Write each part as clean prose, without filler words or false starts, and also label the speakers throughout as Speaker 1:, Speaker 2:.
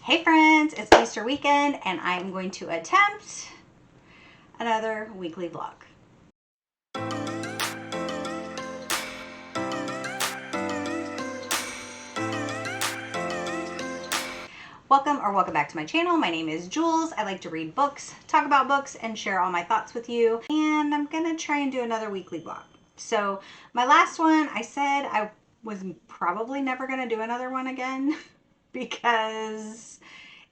Speaker 1: Hey friends, it's Easter weekend and I'm going to attempt another weekly vlog. Welcome back to my channel. My name is Jules. I like to read books, talk about books, and share all my thoughts with you. And I'm gonna try and do another weekly vlog. So my last one, I said I was probably never gonna do another one again because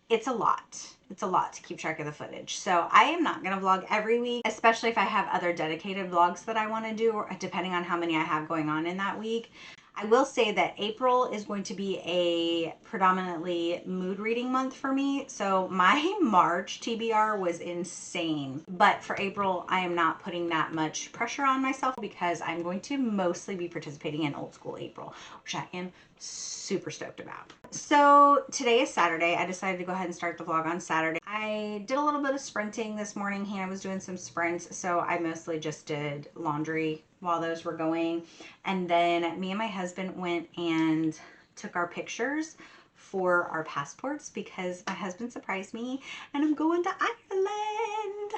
Speaker 1: it's a lot. It's a lot to keep track of the footage. So I am not going to vlog every week, especially if I have other dedicated vlogs that I want to do, or depending on how many I have going on in that week. I will say that April is going to be a predominantly mood reading month for me. So my March TBR was insane. But for April, I am not putting that much pressure on myself because I'm going to mostly be participating in Old School April, which I am super stoked about. So today is Saturday. I decided to go ahead and start the vlog on Saturday. I did a little bit of sprinting this morning. Hannah was doing some sprints, so I mostly just did laundry while those were going. And then me and my husband went and took our pictures for our passports because my husband surprised me and I'm going to Ireland.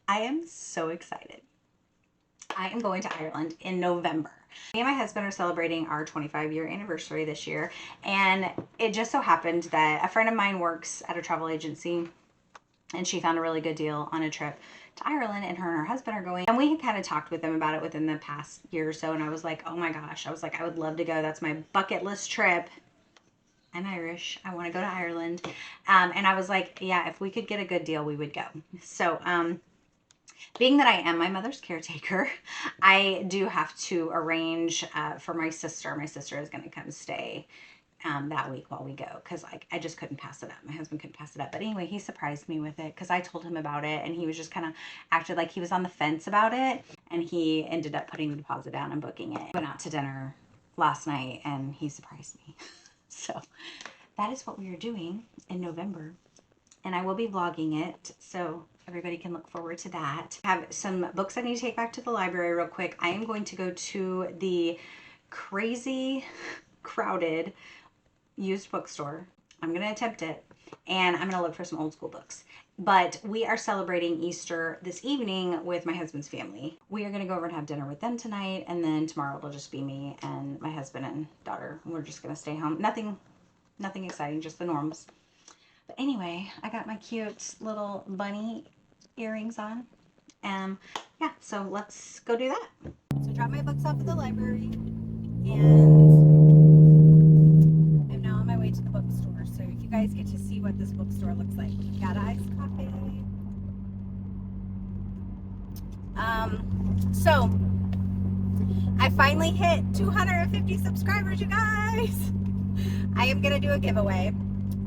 Speaker 1: I am so excited. I am going to Ireland in November. Me and my husband are celebrating our 25-year anniversary this year, and it just so happened that a friend of mine works at a travel agency and she found a really good deal on a trip to Ireland, and her husband are going, and we had kind of talked with them about it within the past year or so, and I was like, oh my gosh, I was like, I would love to go. That's my bucket list trip. I'm Irish. I want to go to Ireland. And I was like, yeah, if we could get a good deal, we would go. So, being that I am my mother's caretaker, I do have to arrange for my sister. My sister is going to come stay that week while we go because I just couldn't pass it up. My husband couldn't pass it up. But anyway, he surprised me with it because I told him about it and he was just kind of acted like he was on the fence about it. And he ended up putting the deposit down and booking it. Went out to dinner last night and he surprised me. So that is what we are doing in November. And I will be vlogging it, so everybody can look forward to that. I have some books I need to take back to the library real quick. I am going to go to the crazy crowded used bookstore. I'm going to attempt it, and I'm going to look for some old school books. But we are celebrating Easter this evening with my husband's family. We are going to go over and have dinner with them tonight, and then tomorrow it'll just be me and my husband and daughter. We're just going to stay home. Nothing exciting, just the norms. But anyway, I got my cute little bunny earrings on. Yeah, so let's go do that. So I dropped my books off at the library and I'm now on my way to the bookstore. So you guys get to see what this bookstore looks like. Got iced coffee. So I finally hit 250 subscribers, you guys. I am gonna do a giveaway.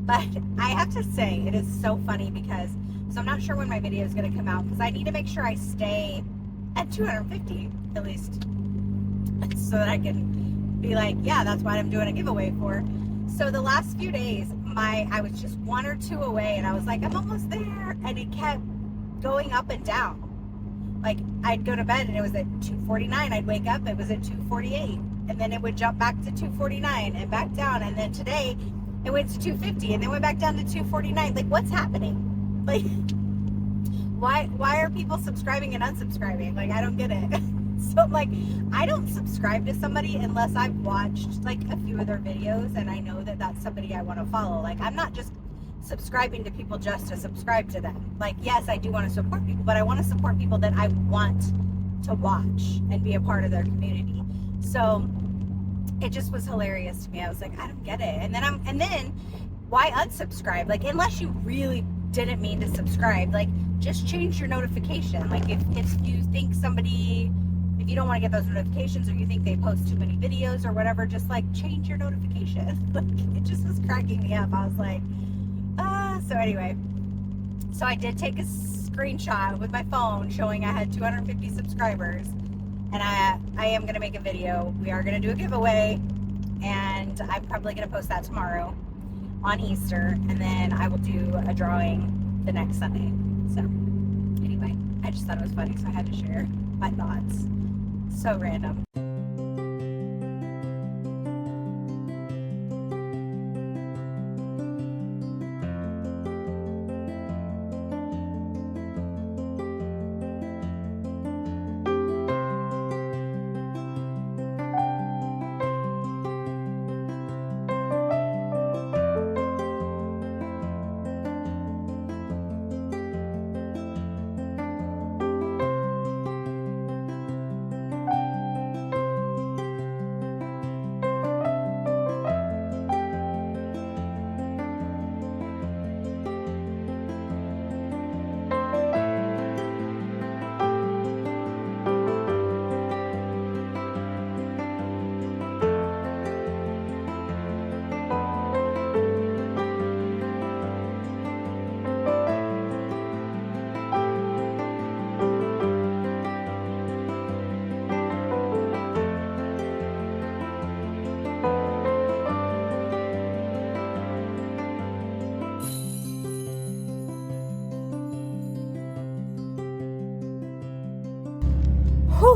Speaker 1: But I have to say, it is so funny because, so I'm not sure when my video is going to come out because I need to make sure I stay at 250 at least so that I can be like, yeah, that's what I'm doing a giveaway for. So the last few days, I was just 1 or 2 away and I was like, I'm almost there. And it kept going up and down. Like I'd go to bed and it was at 249. I'd wake up, it was at 248. And then it would jump back to 249 and back down. And then today, it went to 250 and then went back down to 249. Like, what's happening? Like, why are people subscribing and unsubscribing? Like, I don't get it. So, like, I don't subscribe to somebody unless I've watched, like, a few of their videos and I know that that's somebody I want to follow. Like, I'm not just subscribing to people just to subscribe to them. Like, yes, I do want to support people, but I want to support people that I want to watch and be a part of their community. So it just was hilarious to me. I was like, I don't get it. And then why unsubscribe? Like, unless you really didn't mean to subscribe, like, just change your notification. Like, if you think if you don't want to get those notifications or you think they post too many videos or whatever, just like change your notification. Like, it just was cracking me up. I was like, so anyway, so I did take a screenshot with my phone showing I had 250 subscribers. And I am going to make a video. We are going to do a giveaway. And I'm probably going to post that tomorrow on Easter. And then I will do a drawing the next Sunday. So anyway, I just thought it was funny. So I had to share my thoughts. So random.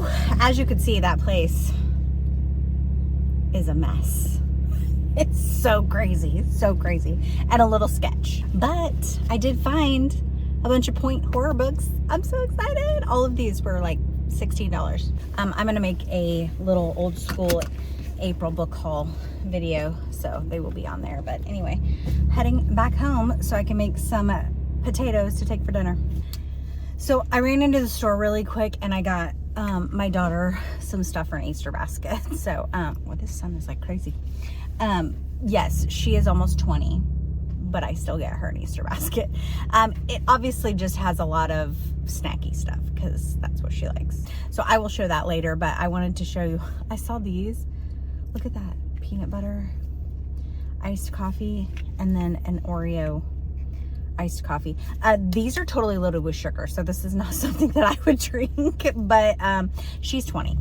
Speaker 1: Whew, as you can see, that place is a mess. It's so crazy, and a little sketch. But I did find a bunch of Point horror books. I'm so excited. All of these were like $16. I'm gonna make a little old school April book haul video, so they will be on there. But anyway, heading back home so I can make some potatoes to take for dinner. So I ran into the store really quick and I got my daughter some stuff for an Easter basket. So, well, this sun is like crazy. Yes, she is almost 20, but I still get her an Easter basket. It obviously just has a lot of snacky stuff because that's what she likes. So I will show that later, but I wanted to show you, I saw these. Look at that, peanut butter, iced coffee, and then an Oreo iced coffee. These are totally loaded with sugar, so this is not something that I would drink, but she's 20.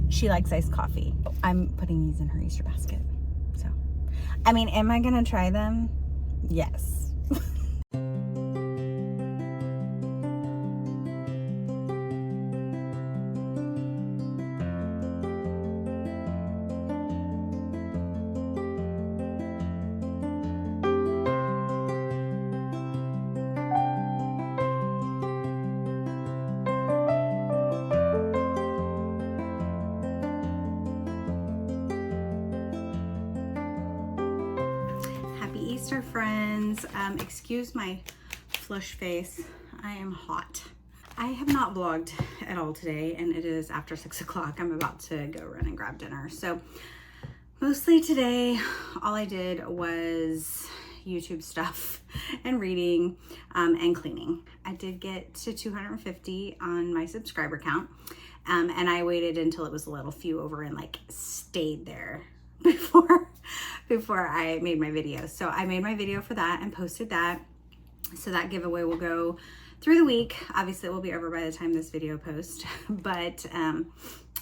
Speaker 1: She likes iced coffee. I'm putting these in her Easter basket. So, I mean, am I gonna try them? Yes. Easter, friends. Excuse my flush face. I am hot. I have not vlogged at all today, and it is after 6 o'clock. I'm about to go run and grab dinner. So mostly today, all I did was YouTube stuff and reading and cleaning. I did get to 250 on my subscriber count, and I waited until it was a little few over and like stayed there before I made my video. So I made my video for that and posted that. So that giveaway will go through the week. Obviously it will be over by the time this video posts, but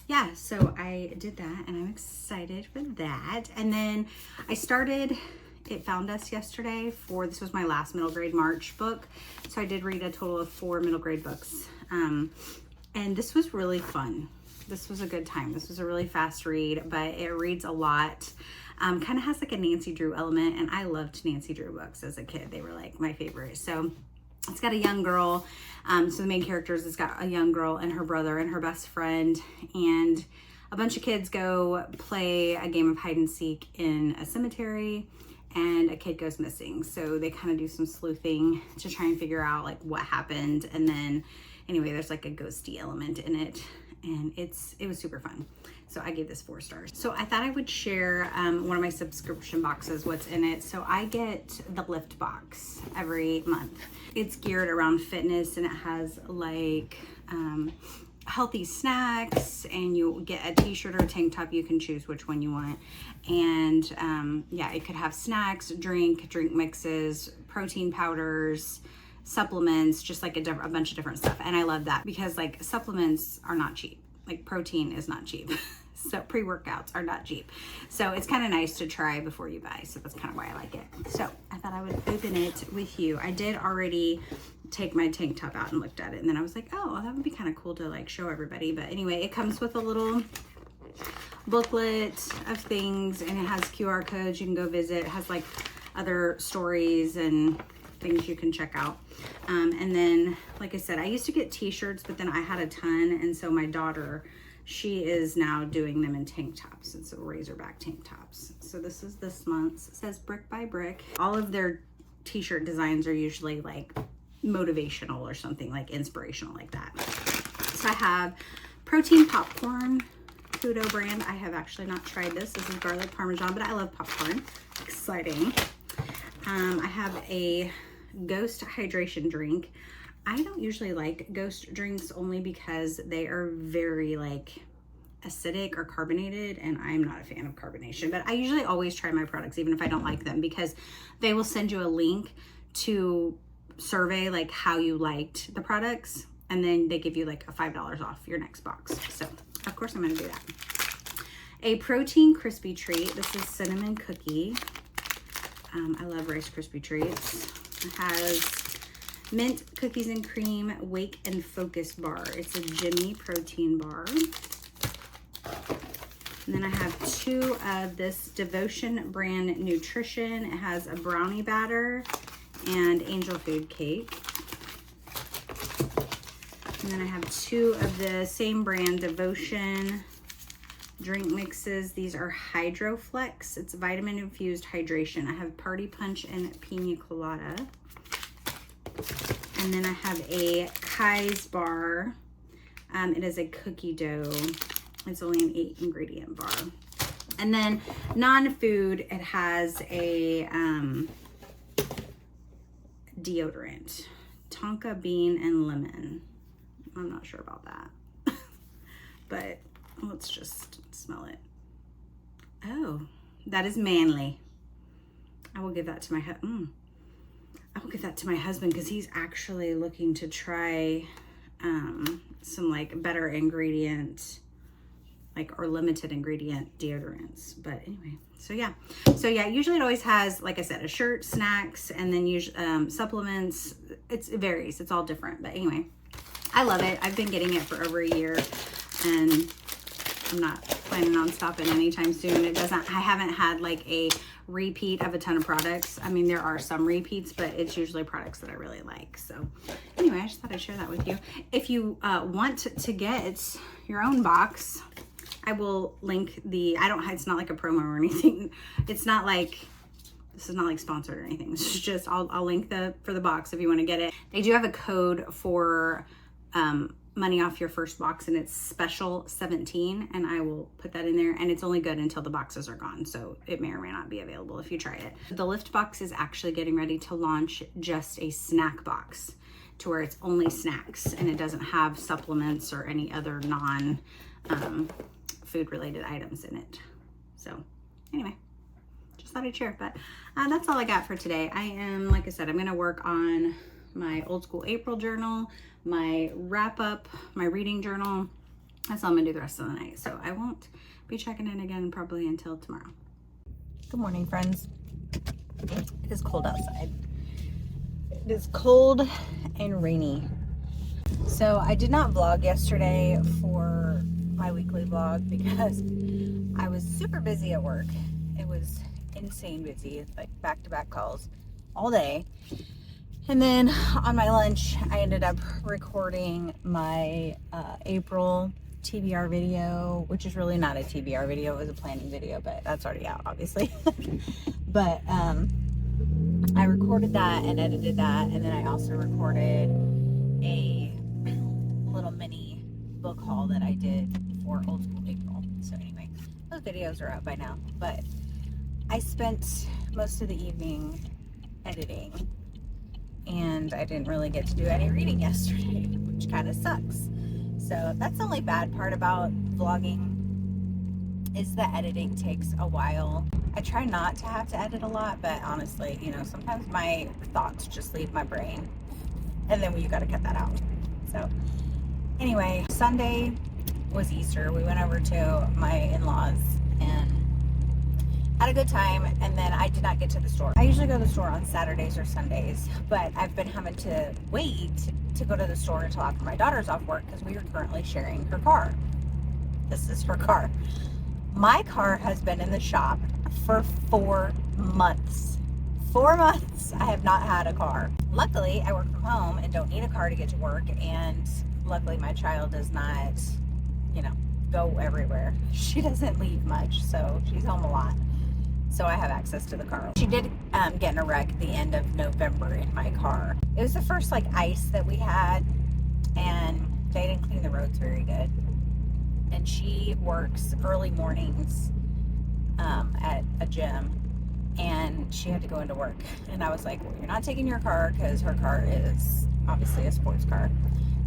Speaker 1: yeah, so I did that and I'm excited for that. And then I started It Found Us yesterday this was my last middle grade March book. So I did read a total of 4 middle grade books. And this was really fun. This was a good time. This was a really fast read, but it reads a lot. Kind of has like a Nancy Drew element, and I loved Nancy Drew books as a kid. They were like my favorite. So it's got a young girl. So the main characters, it's got a young girl and her brother and her best friend, and a bunch of kids go play a game of hide and seek in a cemetery, and a kid goes missing. So they kind of do some sleuthing to try and figure out like what happened. And then anyway, there's like a ghosty element in it. And it was super fun. So I gave this 4 stars. So I thought I would share one of my subscription boxes, what's in it. So I get the Lift box every month. It's geared around fitness, and it has like healthy snacks, and you get a t-shirt or a tank top. You can choose which one you want. And yeah, it could have snacks, drink mixes, protein powders, supplements, just like a bunch of different stuff. And I love that because like supplements are not cheap. Like protein is not cheap. So pre-workouts are not cheap. So it's kind of nice to try before you buy. So that's kind of why I like it. So I thought I would open it with you. I did already take my tank top out and looked at it. And then I was like, oh, that would be kind of cool to like show everybody. But anyway, it comes with a little booklet of things, and it has QR codes you can go visit. It has like other stories and things you can check out. And then, like I said, I used to get t-shirts, but then I had a ton. And so my daughter, she is now doing them in tank tops. It's a Razorback tank tops. So this is this month's. It says Brick by Brick. All of their t-shirt designs are usually like motivational or something, like inspirational like that. So I have protein popcorn, Fudo brand. I have actually not tried this. This is garlic parmesan, but I love popcorn. Exciting. I have a Ghost hydration drink. I don't usually like Ghost drinks only because they are very like acidic or carbonated, and I'm not a fan of carbonation. But I usually always try my products even if I don't like them, because they will send you a link to survey like how you liked the products, and then they give you like a $5 off your next box. So of course I'm gonna do that. A protein crispy treat. This is cinnamon cookie. I love Rice Krispie treats. It has Mint Cookies and Cream Wake and Focus Bar. It's a Jimmy protein bar. And then I have 2 of this Devotion brand nutrition. It has a brownie batter and angel food cake. And then I have 2 of the same brand Devotion drink mixes. These are HydroFlex. It's vitamin infused hydration. I have Party Punch and Pina Colada. And then I have a Kai's bar. It is a cookie dough. It's only an 8 ingredient bar. And then non-food, it has a deodorant. Tonka bean and lemon. I'm not sure about that. But let's just smell it. Oh, that is manly. I will give that to my husband. I will give that to my husband because he's actually looking to try some like better ingredient, like, or limited ingredient deodorants. But anyway, so yeah, usually it always has, like I said, a shirt, snacks, and then usually supplements. It varies. It's all different. But anyway, I love it. I've been getting it for over a year, and I'm not planning on stopping anytime soon. I haven't had like a repeat of a ton of products. I mean, there are some repeats, but it's usually products that I really like. So anyway, I just thought I'd share that with you. If you want to get your own box, I will link it's not like a promo or anything. It's not like, this is not like sponsored or anything. It's just, I'll link for the box if you want to get it. They do have a code for money off your first box, and it's special 17, and I will put that in there, and it's only good until the boxes are gone, so it may or may not be available if you try it. The Lift box is actually getting ready to launch just a snack box to where it's only snacks and it doesn't have supplements or any other non food related items in it. So anyway, just thought I'd share. But that's all I got for today. Like I said, I'm gonna work on my old school April journal, my wrap up, my reading journal. That's all I'm gonna do the rest of the night. So I won't be checking in again probably until tomorrow. Good morning, friends. It is cold outside. It is cold and rainy. So I did not vlog yesterday for my weekly vlog because I was super busy at work. It was insane busy, like back-to-back calls all day. And then on my lunch, I ended up recording my April TBR video, which is really not a TBR video. It was a planning video, but that's already out, obviously. But I recorded that and edited that. And then I also recorded a little mini book haul that I did for Old School April. So anyway, those videos are up by now. But I spent most of the evening editing, and I didn't really get to do any reading yesterday, which kind of sucks. So that's the only bad part about vlogging, is the editing takes a while. I try not to have to edit a lot, but honestly, you know, sometimes my thoughts just leave my brain, and then you got to cut that out. So anyway, Sunday was Easter. We went over to my in-laws and had a good time, and then I did not get to the store. I usually go to the store on Saturdays or Sundays, but I've been having to wait to go to the store until after my daughter's off work because we are currently sharing her car. This is her car. My car has been in the shop for 4 months. 4 months I have not had a car. Luckily, I work from home and don't need a car to get to work, and luckily my child does not, you know, go everywhere. She doesn't leave much, so she's home a lot. So I have access to the car. She did get in a wreck at the end of November in my car. It was the first like ice that we had, and they didn't clean the roads very good. And she works early mornings at a gym, and she had to go into work. And I was like, well, you're not taking your car, because her car is obviously a sports car.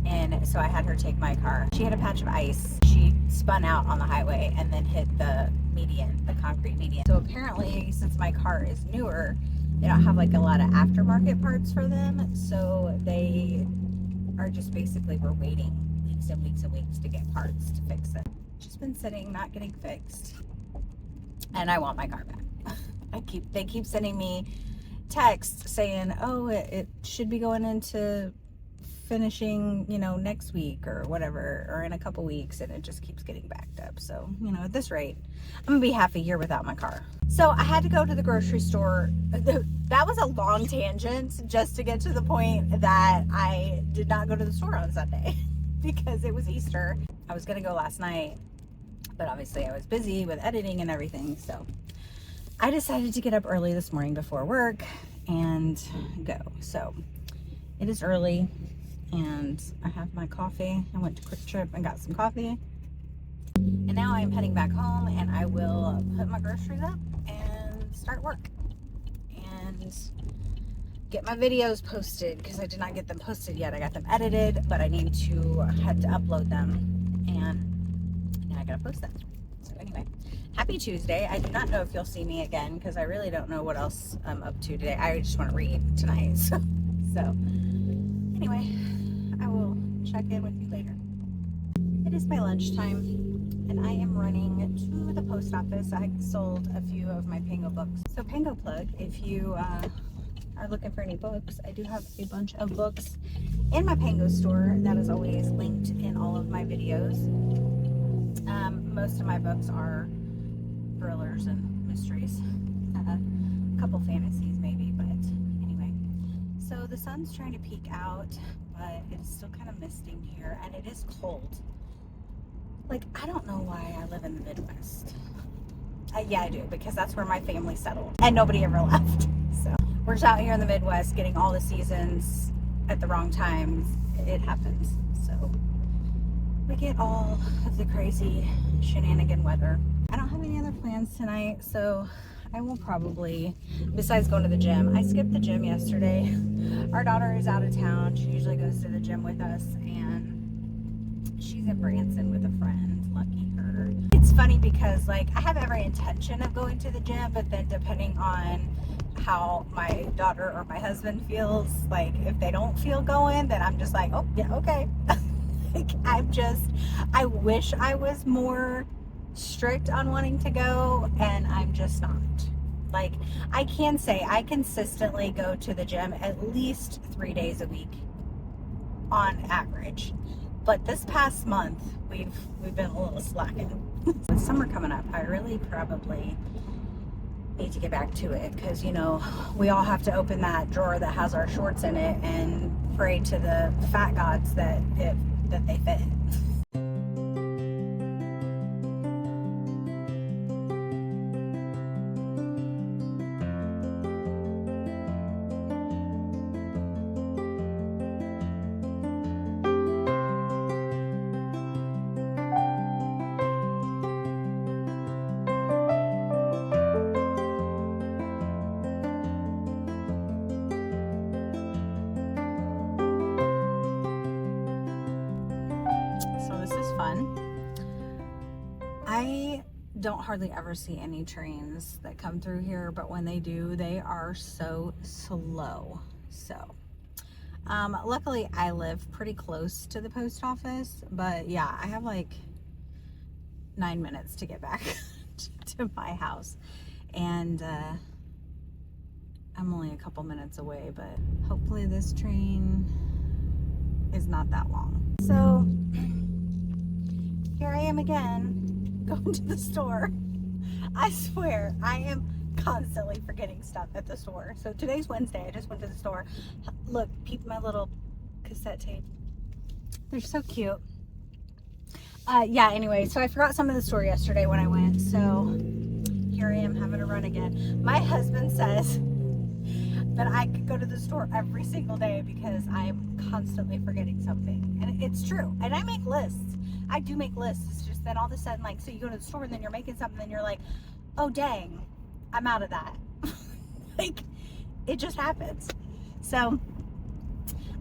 Speaker 1: And so I had her take my car. She had a patch of ice. She spun out on the highway and then hit the median, the concrete median. So apparently, since my car is newer, they don't have like a lot of aftermarket parts for them. So they are just basically, we're waiting weeks and weeks and weeks to get parts to fix it. She's been sitting, not getting fixed. And I want my car back. They keep sending me text saying, oh, it should be going into finishing, you know, next week or whatever, or in a couple weeks, and it just keeps getting backed up. So, you know, at this rate, I'm gonna be half a year without my car. So I had to go to the grocery store. That was a long tangent just to get to the point that I did not go to the store on Sunday because it was Easter. I was gonna go last night, but obviously I was busy with editing and everything. So I decided to get up early this morning before work and go. So it is early and I have my coffee. I went to Quick Trip and got some coffee. And now I'm heading back home and I will put my groceries up and start work. And get my videos posted because I did not get them posted yet. I got them edited, but I need to have to upload them and now I gotta post them. So anyway, happy Tuesday. I do not know if you'll see me again because I really don't know what else I'm up to today. I just want to read tonight. So anyway, I will check in with you later. It is my lunchtime and I am running to the post office. I sold a few of my Pango books. So Pango plug, if you are looking for any books, I do have a bunch of books in my Pango store. That is always linked in all of my videos. Most of my books are thrillers and mysteries. A couple fantasies maybe, but anyway. So the sun's trying to peek out, but it's still kind of misting here, and it is cold. Like, I don't know why I live in the Midwest. Yeah, I do, because that's where my family settled, and nobody ever left. So we're just out here in the Midwest getting all the seasons at the wrong times. It happens. So we get all of the crazy shenanigan weather. I don't have any other plans tonight, so I will probably, besides going to the gym, I skipped the gym yesterday. Our daughter is out of town. She usually goes to the gym with us, and she's in Branson with a friend. Lucky her. It's funny because, like, I have every intention of going to the gym, but then depending on how my daughter or my husband feels, like, if they don't feel going, then I'm just like, oh, yeah, okay. Like, I wish I was more strict on wanting to go, and I'm just not. Like, I can say I consistently go to the gym at least 3 days a week on average, but this past month we've been a little slacking. With summer coming up, I really probably need to get back to it because, you know, we all have to open that drawer that has our shorts in it and pray to the fat gods that they fit. I don't hardly ever see any trains that come through here, but when they do, they are so slow. So luckily I live pretty close to the post office, but yeah, I have like 9 minutes to get back to my house, and I'm only a couple minutes away, but hopefully this train is not that long. So here I am again, going to the store. I swear I am constantly forgetting stuff at the store. So today's Wednesday. I just went to the store. Look, peep my little cassette tape. They're so cute. Yeah, anyway, so I forgot some of the store yesterday when I went. So here I am having to run again. My husband says that I could go to the store every single day because I'm constantly forgetting something. And it's true. And I make lists. I do make lists. It's just that all of a sudden, like, so you go to the store and then you're making something and you're like, oh dang, I'm out of that. Like, it just happens. So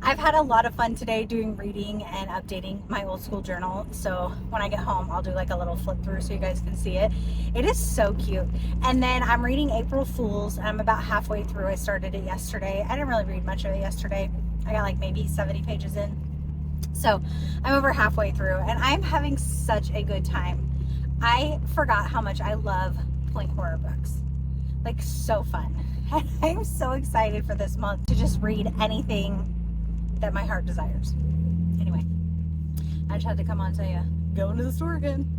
Speaker 1: I've had a lot of fun today doing reading and updating my old school journal. So when I get home, I'll do like a little flip through so you guys can see it. It is so cute. And then I'm reading April Fools. I'm about halfway through. I started it yesterday. I didn't really read much of it yesterday. I got like maybe 70 pages in. So I'm over halfway through and I'm having such a good time. I forgot how much I love point horror books. Like, so fun. I'm so excited for this month to just read anything that my heart desires. Anyway, I just had to come on and tell you, going to the store again.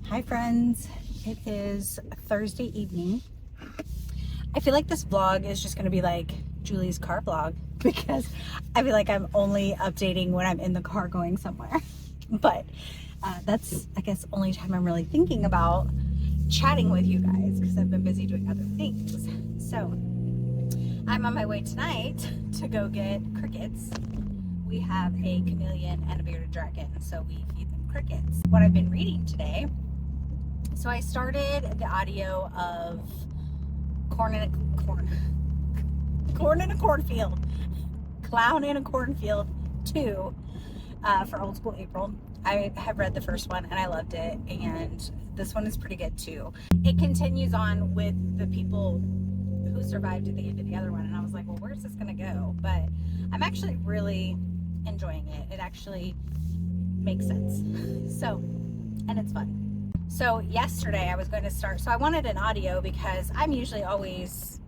Speaker 1: Hi friends, it is Thursday evening. I feel like this vlog is just going to be like Julie's car vlog because I feel like I'm only updating when I'm in the car going somewhere. But that's, I guess, only time I'm really thinking about chatting with you guys because I've been busy doing other things. So I'm on my way tonight to go get crickets. We have a chameleon and a bearded dragon, so we feed them crickets. What I've been reading today, so I started the audio of Corn in a Cornfield, Clown in a Cornfield 2 for Old School April. I have read the first one and I loved it, and this one is pretty good too. It continues on with the people who survived at the end of the other one, and I was like, well, where's this gonna go? But I'm actually really enjoying it. It actually makes sense. So, and it's fun. So yesterday I was going to start, so I wanted an audio because I'm usually always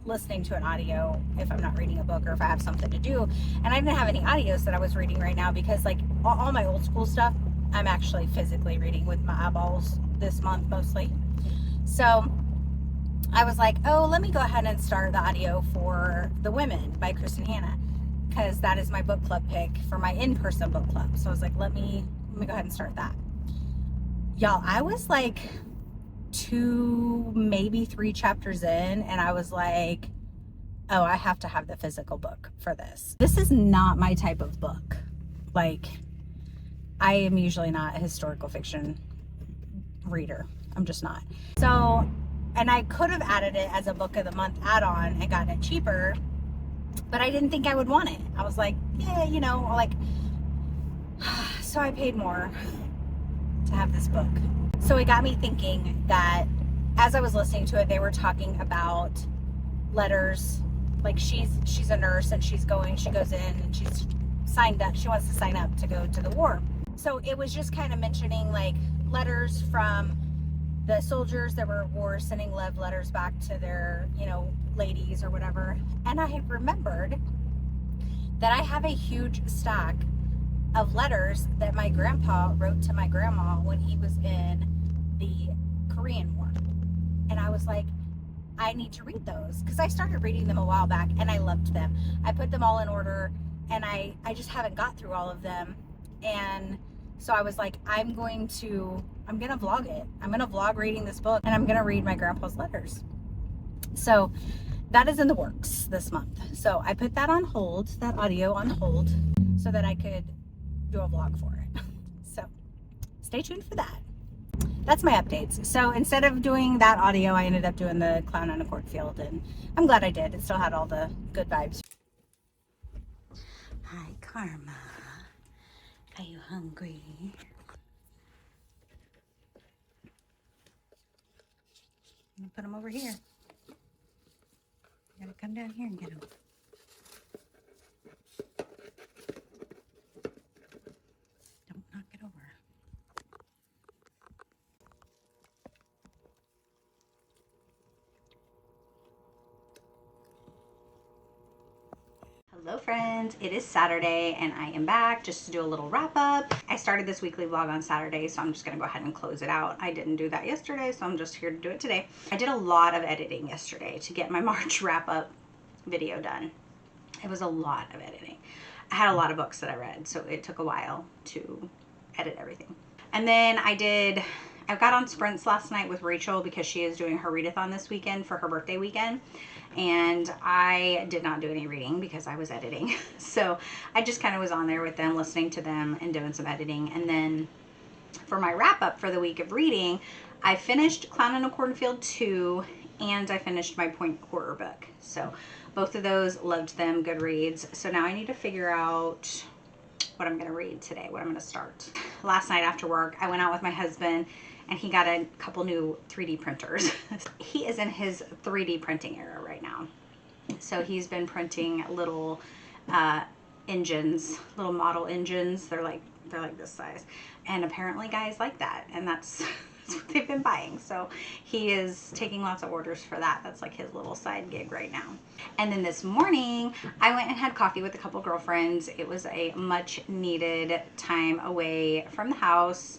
Speaker 1: listening to an audio if I'm not reading a book or if I have something to do, and I didn't have any audios that I was reading right now because like all my old school stuff I'm actually physically reading with my eyeballs this month mostly. So I was like, oh, let me go ahead and start the audio for The Women by Kristen Hanna, because that is my book club pick for my in-person book club. So I was like, let me go ahead and start that. Y'all, I was like 2, maybe 3 chapters in, and I was like, oh, I have to have the physical book for this. This is not my type of book. Like, I am usually not a historical fiction reader. I'm just not. So, and I could have added it as a book of the month add-on and gotten it cheaper, but I didn't think I would want it. I was like, yeah, you know, like, so I paid more to have this book. So it got me thinking that as I was listening to it, they were talking about letters. Like she's a nurse and she goes in and she's signed up. She wants to sign up to go to the war. So it was just kind of mentioning like letters from the soldiers that were at war sending love letters back to their, you know, ladies or whatever. And I had remembered that I have a huge stack of letters that my grandpa wrote to my grandma when he was in the Korean War. And I was like, I need to read those because I started reading them a while back and I loved them. I put them all in order and I just haven't got through all of them. And so I was like, I'm gonna vlog it. I'm gonna vlog reading this book and I'm gonna read my grandpa's letters. So that is in the works this month. So I put that on hold, that audio on hold, so that I could do a vlog for it. So stay tuned for that. That's my updates. So instead of doing that audio, I ended up doing the Clown on a Cornfield, and I'm glad I did. It still had all the good vibes. Hi, Karma. Are you hungry? I'm gonna put them over here. You gotta come down here and get them. Don't knock it over. Hello friends, it is Saturday and I am back just to do a little wrap up. I started this weekly vlog on Saturday, so I'm just gonna go ahead and close it out. I didn't do that yesterday, so I'm just here to do it today. I did a lot of editing yesterday to get my March wrap up video done. It was a lot of editing. I had a lot of books that I read, so it took a while to edit everything. And then I got on sprints last night with Rachel because she is doing her readathon this weekend for her birthday weekend. And I did not do any reading because I was editing. So I just kind of was on there with them, listening to them and doing some editing. And then for my wrap up for the week of reading, I finished Clown in a Cornfield 2 and I finished my Point Horror book. So both of those, loved them, good reads. So now I need to figure out what I'm going to read today, what I'm going to start. Last night after work, I went out with my husband and he got a couple new 3D printers. He is in his 3D printing era right now. So he's been printing little engines, little model engines. They're like this size. And apparently guys like that. And that's what they've been buying. So he is taking lots of orders for that. That's like his little side gig right now. And then this morning I went and had coffee with a couple girlfriends. It was a much needed time away from the house.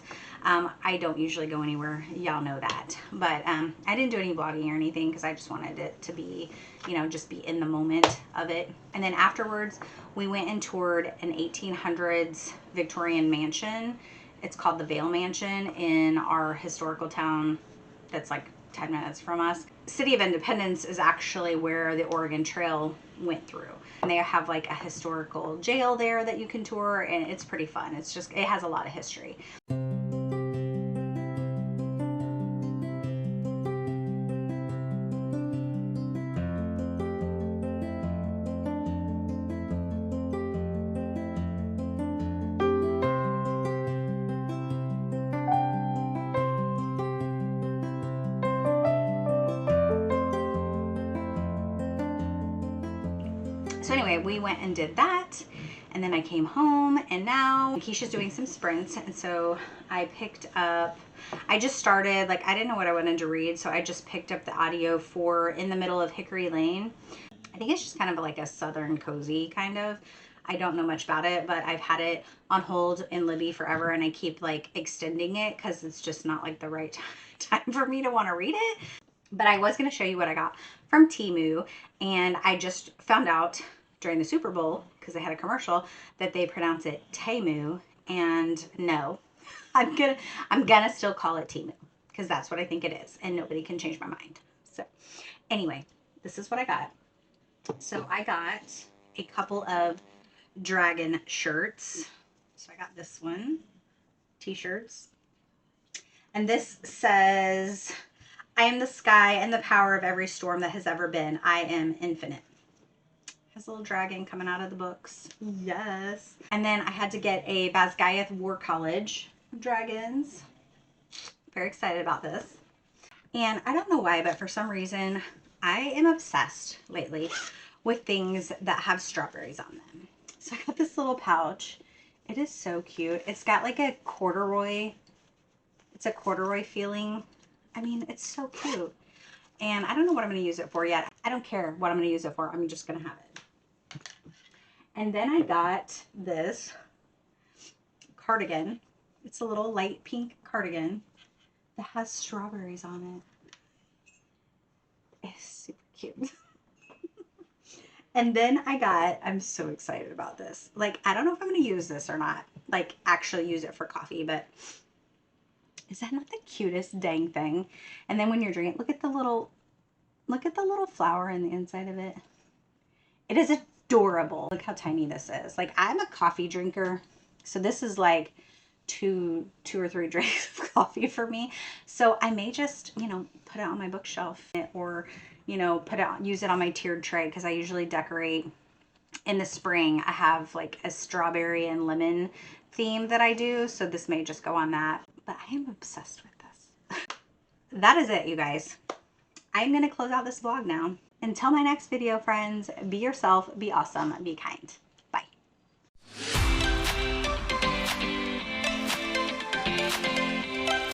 Speaker 1: I don't usually go anywhere, y'all know that, but I didn't do any vlogging or anything because I just wanted it to be, you know, just be in the moment of it. And then afterwards we went and toured an 1800s Victorian mansion. It's called the Vale Mansion in our historical town that's like 10 minutes from us. City of Independence is actually where the Oregon Trail went through. And they have like a historical jail there that you can tour, and it's pretty fun. It's just, it has a lot of history. So anyway, we went and did that, and then I came home, and now Keisha's doing some sprints, and so I picked up, I just started, like I didn't know what I wanted to read, so I just picked up the audio for In the Middle of Hickory Lane. I think it's just kind of like a Southern cozy kind of. I don't know much about it, but I've had it on hold in Libby forever, and I keep like extending it because it's just not like the right time for me to want to read it. But I was going to show you what I got from Temu, and I just found out during the Super Bowl, because they had a commercial, that they pronounce it Temu, and no, I'm gonna still call it Temu, because that's what I think it is, and nobody can change my mind. So anyway, this is what I got. So I got a couple of dragon shirts. So I got this one, t-shirts, and this says, I am the sky and the power of every storm that has ever been. I am infinite. Has a little dragon coming out of the books. Yes. And then I had to get a Basgiath War College dragons. Very excited about this. And I don't know why, but for some reason, I am obsessed lately with things that have strawberries on them. So I got this little pouch. It is so cute. It's got like a corduroy. It's a corduroy feeling. I mean, it's so cute. And I don't know what I'm going to use it for yet. I don't care what I'm going to use it for. I'm just going to have it. And then I got this cardigan. It's a little light pink cardigan that has strawberries on it. It's super cute. And then I got, I'm so excited about this. Like, I don't know if I'm going to use this or not. Like, actually use it for coffee, but is that not the cutest dang thing? And then when you're drinking, look at the little flower in the inside of it. It is adorable. Look how tiny this is. Like, I'm a coffee drinker, so this is like two or three drinks of coffee for me. So I may just, you know, put it on my bookshelf, or, you know, use it on my tiered tray, because I usually decorate in the spring. I have like a strawberry and lemon theme that I do, so this may just go on that. But I am obsessed with this. That is it, you guys. I'm going to close out this vlog now. Until my next video, friends, be yourself, be awesome, be kind.